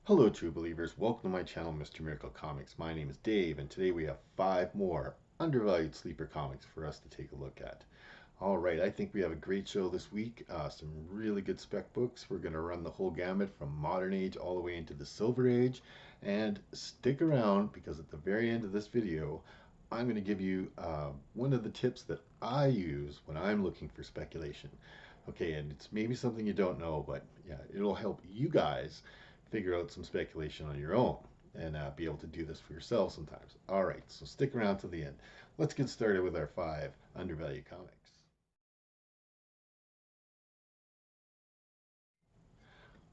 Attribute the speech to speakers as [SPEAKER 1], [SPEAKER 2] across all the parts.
[SPEAKER 1] Hello, true believers. Welcome to my channel, Mr. Miracle Comics. My name is Dave, and today we have 5 more undervalued sleeper comics for us to take a look at. All right, I think we have a great show this week. Some really good spec books. We're going to run the whole gamut from modern age all the way into the silver age. And stick around because at the very end of this video, I'm going to give you one of the tips that I use when I'm looking for speculation. Okay, and it's maybe something you don't know, but yeah, it'll help you guys figure out some speculation on your own and be able to do this for yourself sometimes. All right, so stick around to the end. Let's get started with our 5 undervalued comics.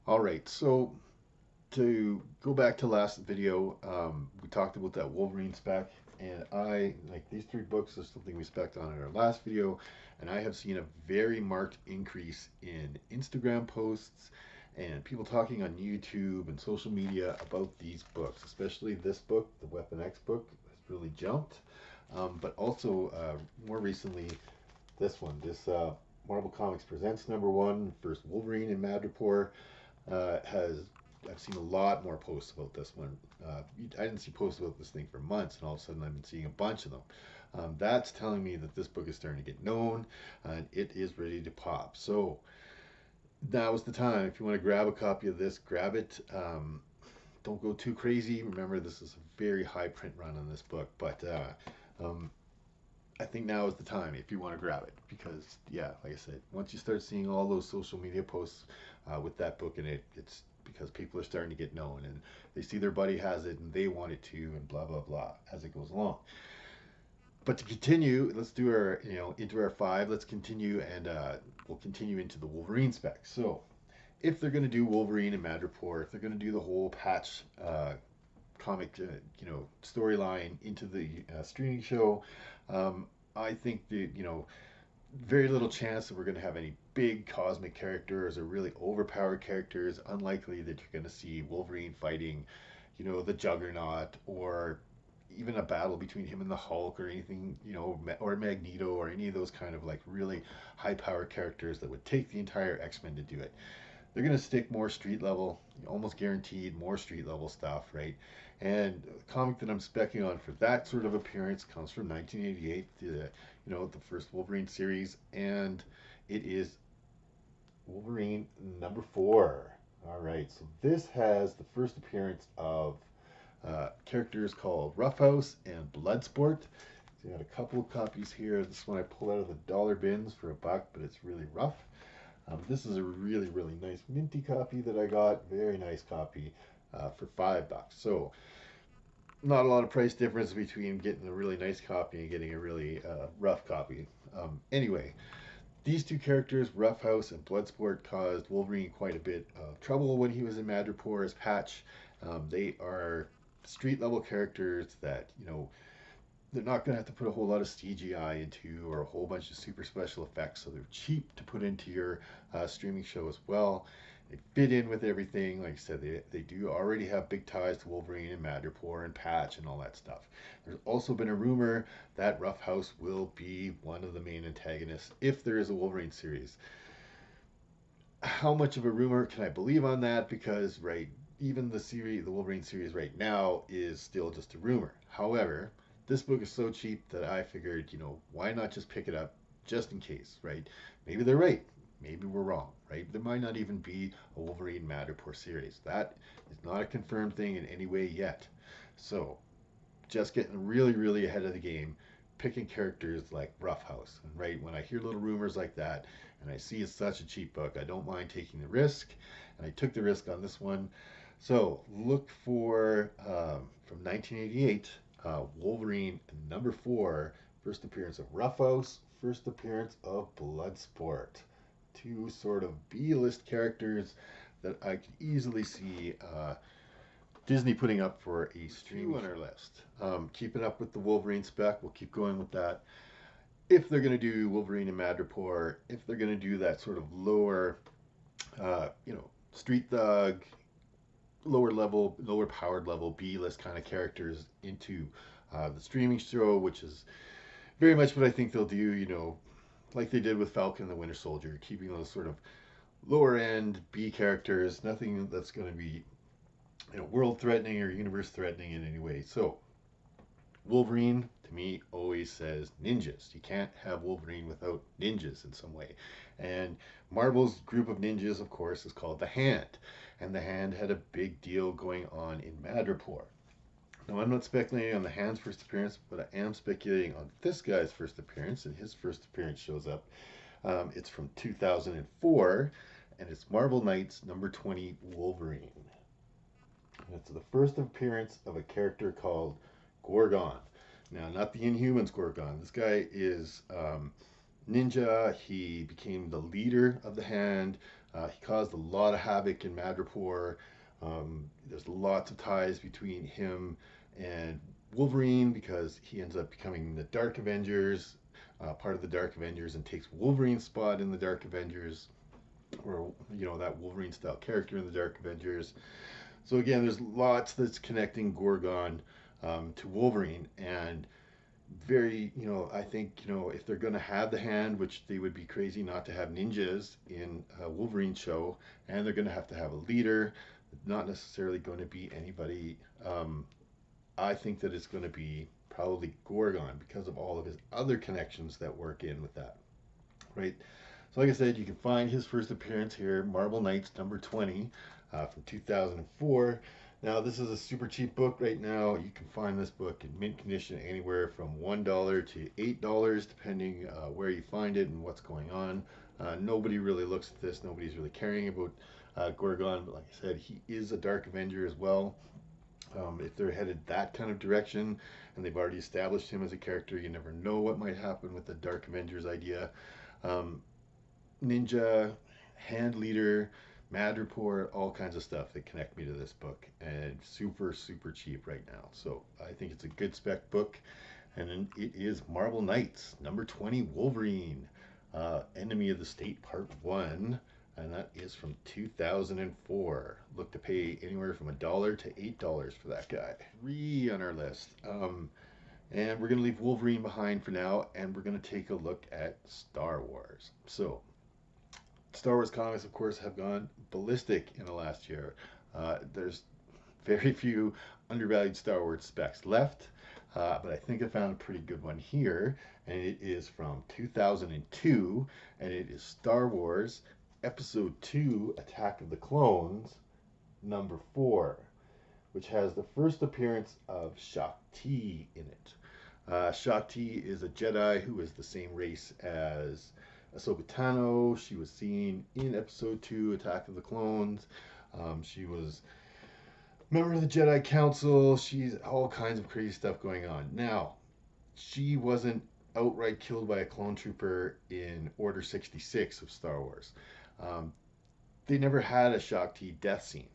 [SPEAKER 1] All right, so to go back to last video, we talked about that Wolverine spec, and I like these 3 books is something we spec'd on in our last video, and I have seen a very marked increase in Instagram posts and people talking on YouTube and social media about these books, especially this book, the Weapon X book, has really jumped. But also more recently, this Marvel Comics Presents #1, first Wolverine in Madripoor, has I've seen a lot more posts about this one. I didn't see posts about this thing for months, and all of a sudden I've been seeing a bunch of them. That's telling me that this book is starting to get known and it is ready to pop. So now is the time. If you want to grab a copy of this, grab it. Don't go too crazy. Remember, this is a very high print run on this book, but um, I think now is the time if you want to grab it because, yeah, like I said, once you start seeing all those social media posts with that book in it, it's because people are starting to get known and they see their buddy has it and they want it too, and blah blah blah as it goes along. But to continue, let's do our into our 5. Let's continue and we'll continue into the Wolverine specs. So if they're going to do Wolverine and Madripoor, if they're going to do the whole patch comic, storyline into the streaming show, I think that very little chance that we're going to have any big cosmic characters or really overpowered characters. Unlikely that you're going to see Wolverine fighting, the Juggernaut or even a battle between him and the Hulk or anything, or Magneto or any of those kind of like really high powered characters that would take the entire X-Men to do it. They're going to stick more street level, almost guaranteed more street level stuff, right? And the comic that I'm specking on for that sort of appearance comes from 1988, the first Wolverine series, and it is Wolverine #4. All right, so this has the first appearance of characters called Roughhouse and Bloodsport. So I got a couple of copies here. This one I pulled out of the dollar bins for $1, but it's really rough. This is a really, really nice minty copy that I got. Very nice copy for $5. So not a lot of price difference between getting a really nice copy and getting a really rough copy. Anyway, these 2 characters, Roughhouse and Bloodsport, caused Wolverine quite a bit of trouble when he was in Madripoor as Patch. They are street level characters that they're not going to have to put a whole lot of CGI into or a whole bunch of super special effects, so they're cheap to put into your streaming show as well. They fit in with everything. Like I said, they do already have big ties to Wolverine and Madripoor and Patch and all that stuff. There's also been a rumor that Roughhouse will be one of the main antagonists if there is a Wolverine series. How much of a rumor can I believe on that? Because even the Wolverine series right now is still just a rumor. However, this book is so cheap that I figured, why not just pick it up just in case, right? Maybe they're right. Maybe we're wrong, right? There might not even be a Wolverine Madripoor series. That is not a confirmed thing in any way yet. So, just getting really, really ahead of the game, picking characters like Roughhouse. And right when I hear little rumors like that, and I see it's such a cheap book, I don't mind taking the risk. And I took the risk on this one. So look for from 1988, Wolverine #4, first appearance of Roughhouse, first appearance of Bloodsport. 2 sort of B-list characters that I could easily see Disney putting up for a stream on our list. Keeping up with the Wolverine spec, we'll keep going with that. If they're going to do Wolverine and Madripoor, if they're going to do that sort of lower, street thug, lower level, lower powered level B list kind of characters into the streaming show, which is very much what I think they'll do, like they did with Falcon and the Winter Soldier, keeping those sort of lower end B characters, nothing that's going to be world threatening or universe threatening in any way. So Wolverine, to me, always says ninjas. You can't have Wolverine without ninjas in some way. And Marvel's group of ninjas, of course, is called the Hand. And the Hand had a big deal going on in Madripoor. Now, I'm not speculating on the Hand's first appearance, but I am speculating on this guy's first appearance, and his first appearance shows up. It's from 2004, and it's Marvel Knights number 20 Wolverine. And it's the first appearance of a character called Gorgon. Now, not the Inhumans Gorgon. This guy is ninja. He became the leader of the Hand. He caused a lot of havoc in Madripoor. There's lots of ties between him and Wolverine because he ends up becoming the Dark Avengers, part of the Dark Avengers, and takes Wolverine's spot in the Dark Avengers, or that Wolverine style character in the Dark Avengers. So again, there's lots that's connecting Gorgon to Wolverine, and very, I think, if they're going to have the Hand, which they would be crazy not to have ninjas in a Wolverine show, and they're going to have a leader, not necessarily going to be anybody. I think that it's going to be probably Gorgon because of all of his other connections that work in with that, right? So, like I said, you can find his first appearance here, Marvel Knights number 20 from 2004. Now, this is a super cheap book right now. You can find this book in mint condition anywhere from $1 to $8, depending where you find it and what's going on. Nobody really looks at this. Nobody's really caring about Gorgon, but like I said, he is a Dark Avenger as well. If they're headed that kind of direction and they've already established him as a character, you never know what might happen with the Dark Avengers idea. Ninja, Hand Leader, Madripoor, all kinds of stuff that connect me to this book, and super, super cheap right now. So I think it's a good spec book, and it is Marvel Knights, number 20, Wolverine, Enemy of the State, Part 1, and that is from 2004. Look to pay anywhere from $1 to $8 for that guy. 3 on our list. And we're going to leave Wolverine behind for now, and we're going to take a look at Star Wars. So, Star Wars comics, of course, have gone ballistic in the last year. There's very few undervalued Star Wars specs left, but I think I found a pretty good one here, and it is from 2002, and it is Star Wars Episode 2, Attack of the Clones, number 4, which has the first appearance of Shakti in it. Shakti is a Jedi who is the same race as Ahsoka Tano. She was seen in Episode 2, Attack of the Clones. She was a member of the Jedi Council. She's all kinds of crazy stuff going on. Now, she wasn't outright killed by a clone trooper in Order 66 of Star Wars. They never had a Shakti death scene.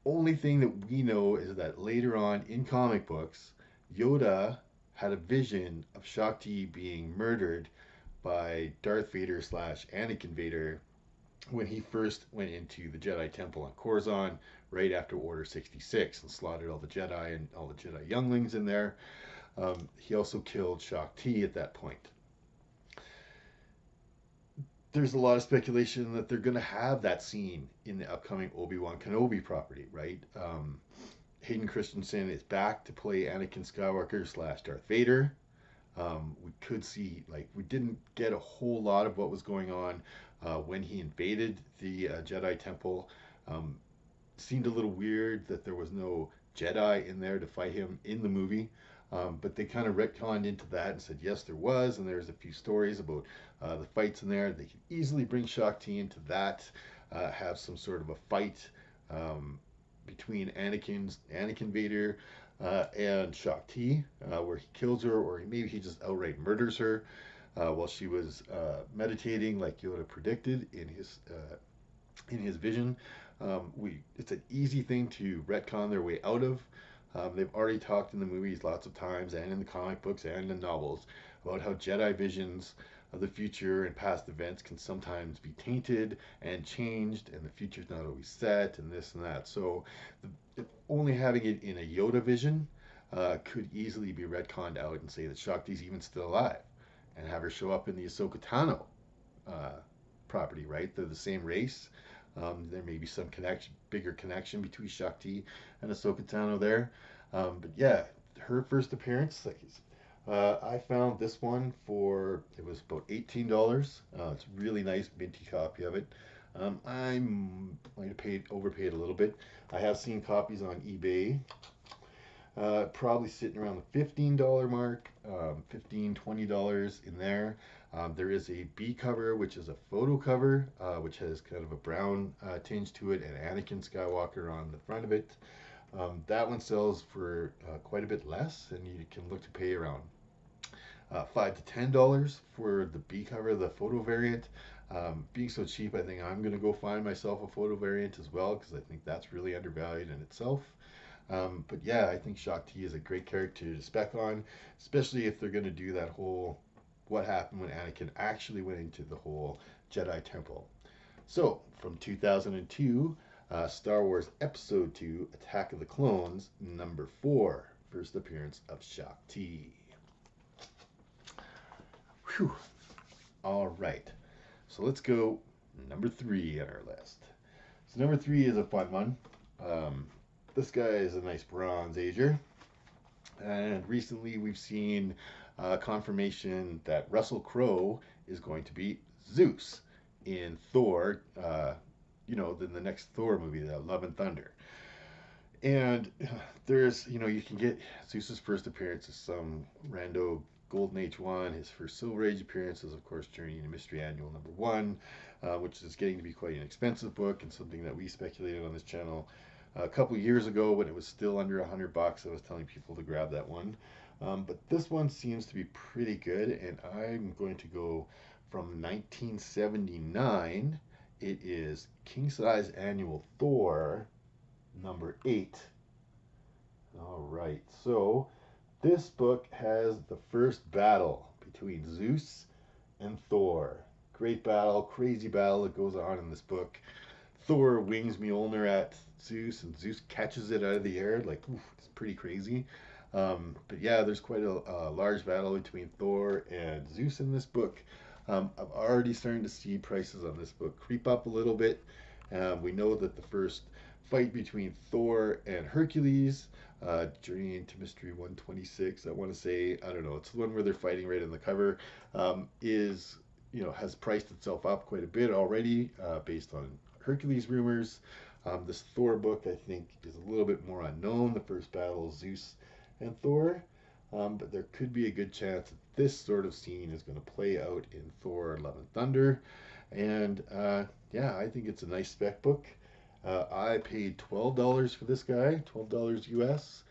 [SPEAKER 1] Only thing that we know is that later on in comic books, Yoda had a vision of Shakti being murdered by Darth Vader / Anakin Vader when he first went into the Jedi Temple on Coruscant right after Order 66 and slaughtered all the Jedi and all the Jedi younglings in there. He also killed Shakti at that point. There's a lot of speculation that they're going to have that scene in the upcoming Obi-Wan Kenobi property, right? Hayden Christensen is back to play Anakin Skywalker / Darth Vader. We could see, we didn't get a whole lot of what was going on when he invaded the Jedi Temple. Seemed a little weird that there was no Jedi in there to fight him in the movie. But they kind of retconned into that and said, yes, there was. And there's a few stories about the fights in there. They could easily bring Shakti into that, have some sort of a fight between Anakin Vader and Shakti, where he kills her, or maybe he just outright murders her while she was meditating, like Yoda predicted in his vision. It's an easy thing to retcon their way out of. They've already talked in the movies lots of times, and in the comic books and in novels, about how Jedi visions of the future and past events can sometimes be tainted and changed, and the future's not always set, and this and that. So only having it in a Yoda vision could easily be retconned out and say that Shakti's even still alive, and have her show up in the Ahsoka Tano property, right? They're the same race. There may be some bigger connection between Shakti and Ahsoka Tano there. But yeah, her first appearance, like I found this one for it was about $18. It's a really nice minty copy of it. I might have overpaid a little bit. I have seen copies on eBay, probably sitting around the $15 mark, 15 $20 in there. There is a B cover, which is a photo cover, which has kind of a brown tinge to it, and Anakin Skywalker on the front of it. That one sells for quite a bit less, and you can look to pay around $5 to $10 for the B cover, the photo variant. Being so cheap, I think I'm going to go find myself a photo variant as well, because I think that's really undervalued in itself. But yeah, I think Shakti is a great character to spec on, especially if they're going to do that whole what happened when Anakin actually went into the whole Jedi Temple. So, from 2002, Star Wars Episode 2, Attack of the Clones, number 4, first appearance of Shakti. Whew. All right. So let's go number 3 on our list. So number 3 is a fun one. This guy is a nice Bronze Ager. And recently we've seen confirmation that Russell Crowe is going to be Zeus in Thor, in the next Thor movie, the Love and Thunder. And there's, you can get Zeus's first appearance as some rando Golden Age 1. His first Silver Age appearance is, of course, Journey into Mystery Annual number 1, which is getting to be quite an expensive book and something that we speculated on this channel a couple years ago when it was still under $100. I was telling people to grab that one. But this one seems to be pretty good, and I'm going to go from 1979. It is King Size Annual Thor, number 8. All right, so this book has the first battle between Zeus and Thor. Great battle, crazy battle that goes on in this book. Thor wings Mjolnir at Zeus, and Zeus catches it out of the air. Like, oof, it's pretty crazy. But yeah, there's quite a large battle between Thor and Zeus in this book. I'm already starting to see prices on this book creep up a little bit. We know that the first fight between Thor and Hercules, Journey into Mystery 126, I want to say, I don't know, it's the one where they're fighting right in the cover, has priced itself up quite a bit already based on Hercules rumors. This Thor book, I think, is a little bit more unknown. The first battle is Zeus and Thor, but there could be a good chance that this sort of scene is going to play out in Thor Love and Thunder. And yeah, I think it's a nice spec book. I paid $12 for this guy, $12 US,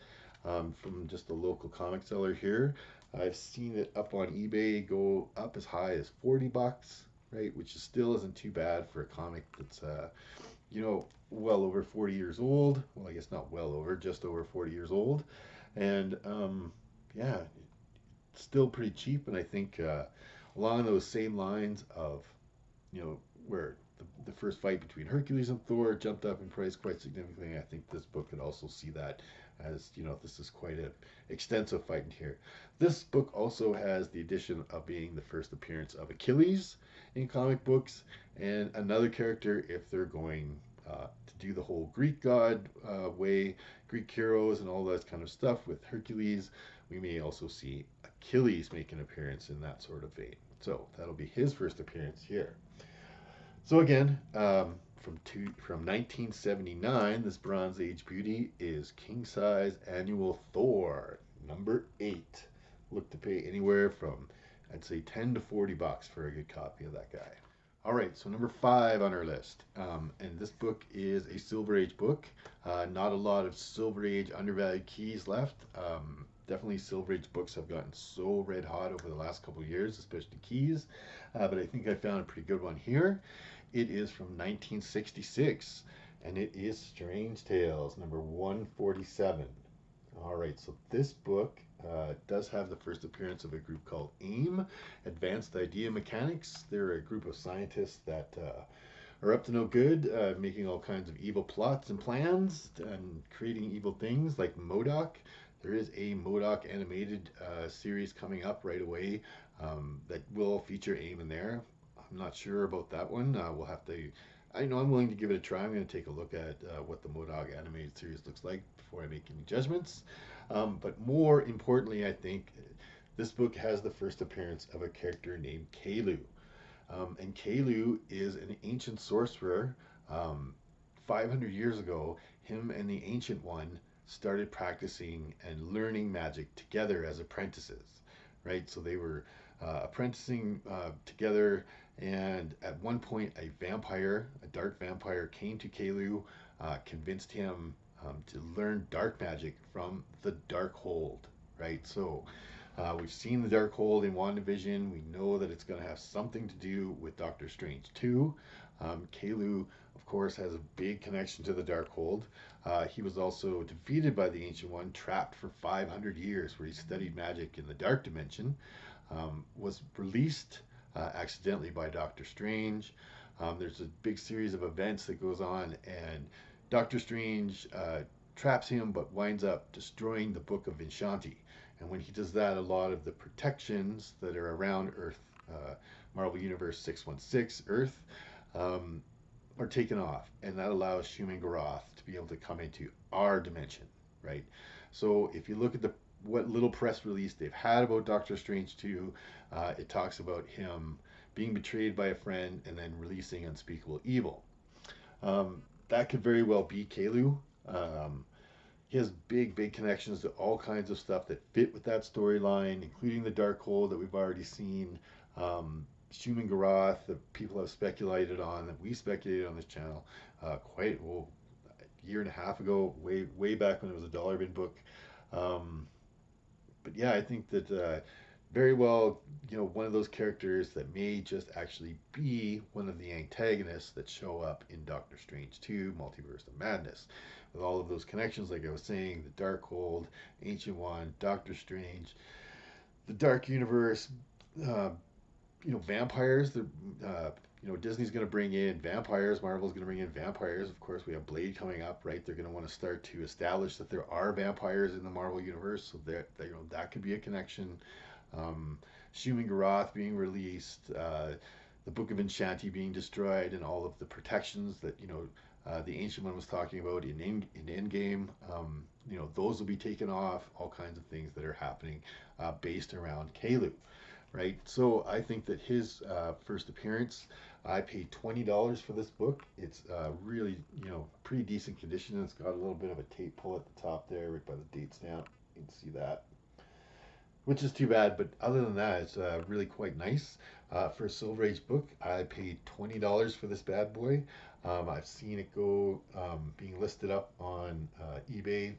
[SPEAKER 1] from just a local comic seller here. I've seen it up on eBay go up as high as $40, right? Which still isn't too bad for a comic that's, well over 40 years old. Well, I guess not well over, just over 40 years old. And yeah, it's still pretty cheap. And I think along those same lines of, where the first fight between Hercules and Thor jumped up in price quite significantly, I think this book could also see that as, this is quite an extensive fight in here. This book also has the addition of being the first appearance of Achilles in comic books, and another character if they're going to do the whole Greek god way, Greek heroes and all that kind of stuff with Hercules. We may also see Achilles make an appearance in that sort of vein. So that'll be his first appearance here. So again, from 1979, this Bronze Age beauty is King Size Annual Thor, number 8. Look to pay anywhere from, I'd say, $10 to $40 for a good copy of that guy. All right, so number 5 on our list, and this book is a Silver Age book. Not a lot of Silver Age undervalued keys left. Definitely Silver Age books have gotten so red hot over the last couple of years, especially keys, but I think I found a pretty good one here. It is from 1966, and it is Strange Tales, number 147. All right, so this book does have the first appearance of a group called AIM, Advanced Idea Mechanics. They're a group of scientists that are up to no good, making all kinds of evil plots and plans and creating evil things like MODOK. There is a MODOK animated series coming up right away that will feature AIM in there. I'm not sure about that one. We'll have to I know I'm willing to give it a try. I'm going to take a look at what the MODOK animated series looks like before I make any judgments. But more importantly, I think this book has the first appearance of a character named Kalu. And Kalu is an ancient sorcerer. Um, 500 years ago, him and the Ancient One started practicing and learning magic together as apprentices, right? So they were apprenticing together, and at one point, a vampire, a dark vampire, came to Kalu, convinced him to learn dark magic from the Dark Hold, right? So we've seen the Dark Hold in WandaVision. We know that it's going to have something to do with Doctor Strange too. Kalu, of course, has a big connection to the Dark Hold. He was also defeated by the Ancient One, trapped for 500 years, where he studied magic in the Dark Dimension. Was released accidentally by Doctor Strange. There's a big series of events that goes on, and Doctor Strange traps him, but winds up destroying the Book of Vishanti. And when he does that, a lot of the protections that are around Earth, Marvel Universe 616 Earth, um, are taken off, and that allows Human Garoth to be able to come into our dimension, right? So if you look at the what little press release they've had about Doctor Strange 2, it talks about him being betrayed by a friend and then releasing unspeakable evil. That could very well be Kalu. Um, he has big connections to all kinds of stuff that fit with that storyline, including the Dark Hole that we've already seen. Shuman Garoth that people have speculated on, that we speculated on this channel quite a year and a half ago, way back when it was a dollar bin book. Um, but yeah, I think that very well, one of those characters that may just actually be one of the antagonists that show up in Doctor Strange 2, Multiverse of Madness. With all of those connections, like I was saying, the Dark Hold, Ancient One, Doctor Strange, the Dark Universe, uh, vampires. Disney's going to bring in vampires. Marvel's going to bring in vampires. Of course, we have Blade coming up, right? They're going to want to start to establish that there are vampires in the Marvel universe, so that could be a connection. Um, Shuman Garoth being released, the Book of Enchanti being destroyed, and all of the protections that the Ancient One was talking about in Endgame. Those will be taken off. All kinds of things that are happening based around Kalu, right? So I think that his first appearance, I paid $20 for this book. It's really, pretty decent condition. It's got a little bit of a tape pull at the top there, right by the date stamp. You can see that, which is too bad. But other than that, it's really quite nice. For a Silver Age book, I paid $20 for this bad boy. I've seen it go being listed up on eBay,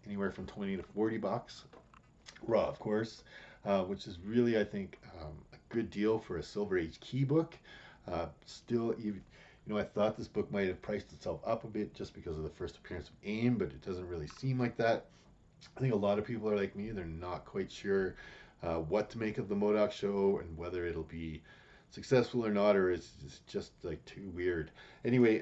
[SPEAKER 1] anywhere from 20 to 40 bucks. Raw, of course, which is really, I think, a good deal for a Silver Age key book. Still, even, I thought this book might have priced itself up a bit just because of the first appearance of AIM, but it doesn't really seem like that. I think a lot of people are like me; they're not quite sure what to make of the MODOK show and whether it'll be successful or not, or it's just like too weird. Anyway,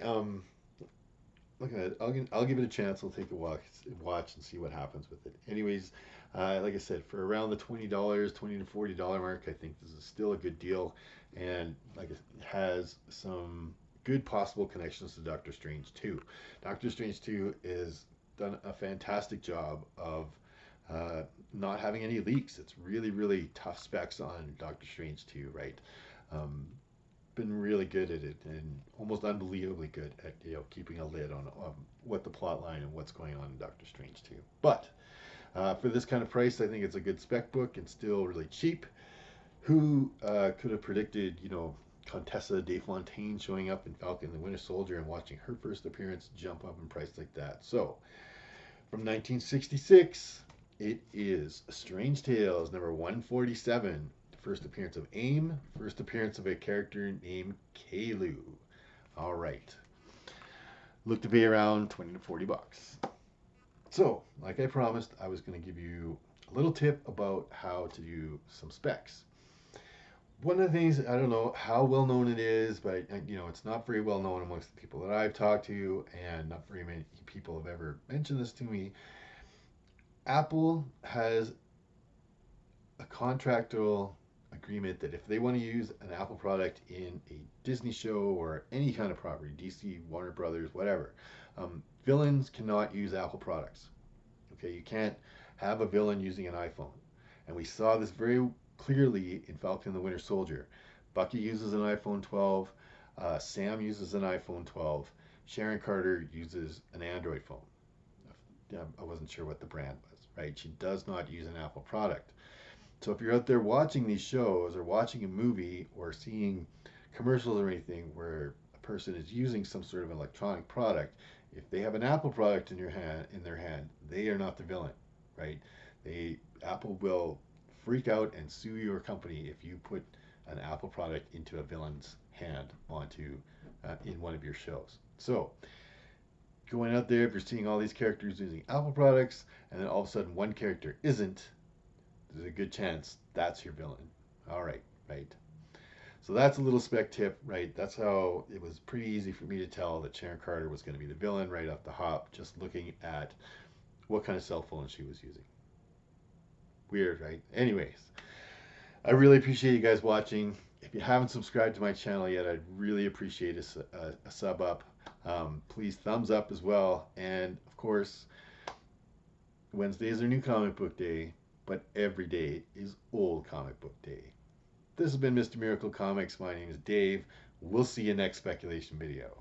[SPEAKER 1] looking at it, I'll give it a chance. I'll take a watch and see what happens with it. Anyways, like I said, for around the $20 to $40 mark, I think this is still a good deal, and like it has some good possible connections to Doctor Strange 2. Doctor Strange 2 is done a fantastic job of not having any leaks. It's really tough specs on Doctor Strange 2, right? Um, been really good at it and almost unbelievably good at keeping a lid on what the plot line and what's going on in Doctor Strange 2. But for this kind of price, I think it's a good spec book and still really cheap. Who could have predicted, Contessa de Fontaine showing up in Falcon and the Winter Soldier and watching her first appearance jump up in price like that? So, from 1966, it is Strange Tales number 147. First appearance of AIM, first appearance of a character named Kalu. All right. Look to pay around 20 to 40 bucks. So, like I promised, I was going to give you a little tip about how to do some specs. One of the things, I don't know how well known it is, but it's not very well known amongst the people that I've talked to, and not very many people have ever mentioned this to me. Apple has a contractual agreement that if they want to use an Apple product in a Disney show or any kind of property, DC, Warner Brothers, whatever, villains cannot use Apple products. Okay, you can't have a villain using an iPhone. And we saw this very clearly in Falcon and the Winter Soldier. Bucky uses an iPhone 12, Sam uses an iPhone 12, Sharon Carter uses an Android phone. I wasn't sure what the brand was, right? She does not use an Apple product. So if you're out there watching these shows or watching a movie or seeing commercials or anything where a person is using some sort of electronic product, if they have an Apple product in their hand, they are not the villain, right? Apple will freak out and sue your company if you put an Apple product into a villain's hand onto in one of your shows. So going out there, if you're seeing all these characters using Apple products, and then all of a sudden one character isn't, there's a good chance that's your villain. All right, right. So that's a little spec tip, right? That's how it was pretty easy for me to tell that Sharon Carter was going to be the villain right off the hop, just looking at what kind of cell phone she was using. Weird, right? Anyways, I really appreciate you guys watching. If you haven't subscribed to my channel yet, I'd really appreciate a sub up. Please thumbs up as well. And of course, Wednesdays are New Comic Book Day, but every day is Old Comic Book Day. This has been Mr. Miracle Comics. My name is Dave. We'll see you next speculation video.